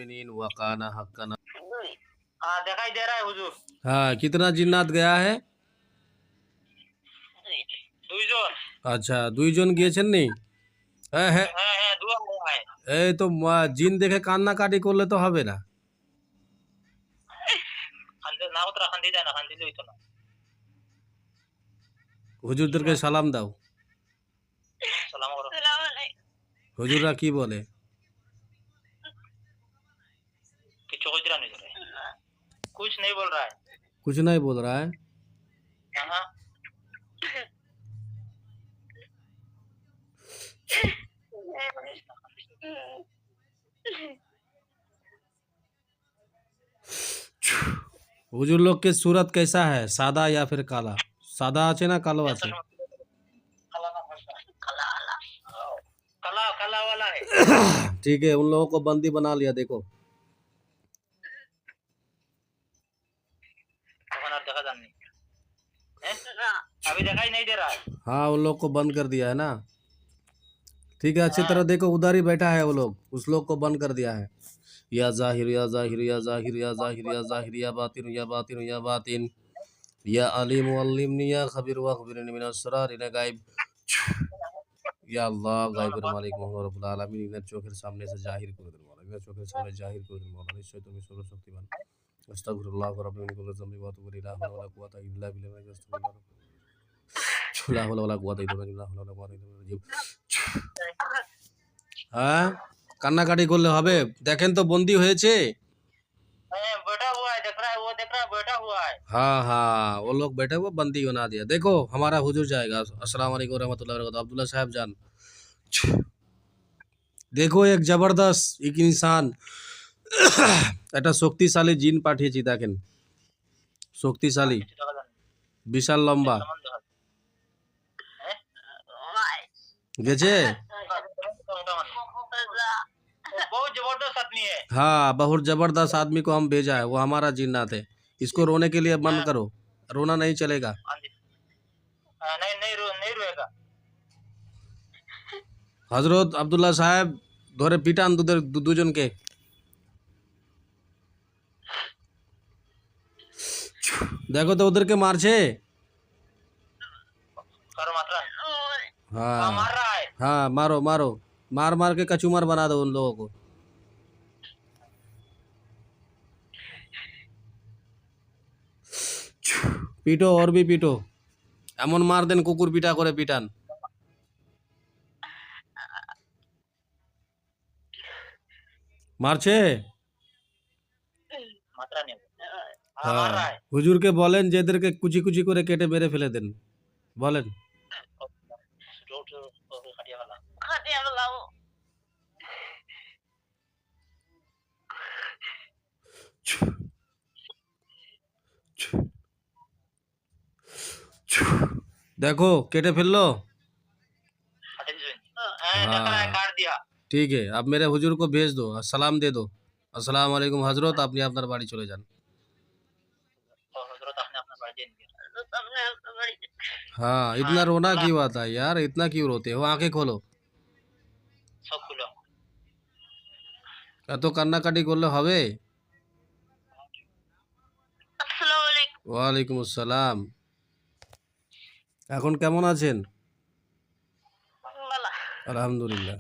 मुमिनीन व काना हक्कन। हाँ दिखाई दे रहा है हुजूर। हाँ, कितना जिन्नात गया है? দুইজন। আচ্ছা, দুইজন গিয়েছেন নি? হ্যাঁ হ্যাঁ, হ্যাঁ হ্যাঁ দুয়া হয়। এই তো জিন দেখে কান্নাকাটি করলে তো হবে না। খান্দি না উতরা খান্দি দেয় না, খান্দি হইতো না। হুজুরদেরকে সালাম দাও। সালাম করো। সালাম আলাইকুম। হুজুররা কি বলে? কিছু কই দিরা नहीं कुछ नहीं बोल रहा है। कुछ नहीं बोल रहा है। हाँ हुजूर लोग के सूरत कैसा है, सादा या फिर काला? सादा আছে না কালো আছে? काला काला वाला है। ठीक है, उन लोगों को बंदी बना लिया। देखो देखा जानी अभी दिखाई नहीं दे रहा है। हाँ, उन लोग को बंद कर दिया है ना। ठीक है, अच्छी तरह देखो, उधर ही बैठा है वो लोग, उस लोग को बंद कर दिया है। या जाहिर या जाहिर या जाहिर या जाहिर या जाहिर या बातिन या बातिन या बातिन या अलीम अल्लिमनी या खबीर व खबीरनी मिन अस्रार इला गायब। या अल्लाह, गायबेर मालिक मोहम्मद रब्बुल आलामीन, इन्हें चोखेर सामने से जाहिर করে দেন মাওলানা, इन्हें चोखेर सामने जाहिर করে দেন মাওলানা, নিশ্চয়ই তুমি সর্বশক্তিমান। আস্তাগফিরুল্লাহ রাব্বি মিন কুল্লি যামবি ওয়া আতুবু ইলাইহি, লা হাওলা ওয়ালা কুওয়াতা ইল্লা বিল্লাহ, আস্তাগফিরুল্লাহ, লা হাওলা ওয়ালা কুওয়াতা ইল্লা বিল্লাহ, লা হাওলা ওয়ালা কুওয়াতা ইল্লা বিল্লাহ। হ্যাঁ, কান্নাকাটি করলে হবে? দেখেন তো বন্দী হয়েছে। बैठा हुआ है, देख रहा है, वो देख रहा है, बैठा हुआ है। हाँ हाँ, वो लोग बैठे हुए, बंदी बना दिया। देखो हमारा हुजूर जाएगा। अस्सलाम वालेकुम रहमतुल्लाहि व बरकातहू। अब्दुल्ला साहब जान, দেখো এক জবরদস্ত এক ইনসান, একটা শক্তিশালী জিন পাঠিয়েছি। দেখেন, শক্তিশালী, বিশাল লম্বা গেছে। बहुत जबरदस्त आदमी है। हाँ, बहुत जबरदस्त आदमी को हम भेजा है, वो हमारा जिन्नात है। इसको रोने के लिए बंद करो, रोना नहीं चलेगा। नहीं नहीं नहीं रोएगा। হজরত আব্দুল্লাহ সাহেব ধরে পিটান দুজনকে। দেখো তো ওদেরকে মারছে। हाँ मार रहा है। हाँ, मारो मारो, मार मार के कचूमर बना दो उन लोगों को। পিটো, और भी পিটো, এমন মার দেন কুকুর পিটা করে পিটান। মারছে। হ্যাঁ, হুজুরকে বলেন যে এদেরকে কুচি কুচি করে কেটে মেরে ফেলে দেন, বলেন। देखो केटे ফেললো। ठीक है, अब मेरे हुजूर को भेज दो, सलाम दे दो। अस्सलाम वालेकुम हजरत, আপনি আপনার বাড়ি চলে যান। हाँ, इतना रोना क्यों आता है यार, इतना क्यों रोते हो? आंखें खोलो। এত কান্নাকাটি করলে হবে? ওয়ালাইকুম আসসালাম। এখন কেমন আছেন? আলহামদুলিল্লাহ।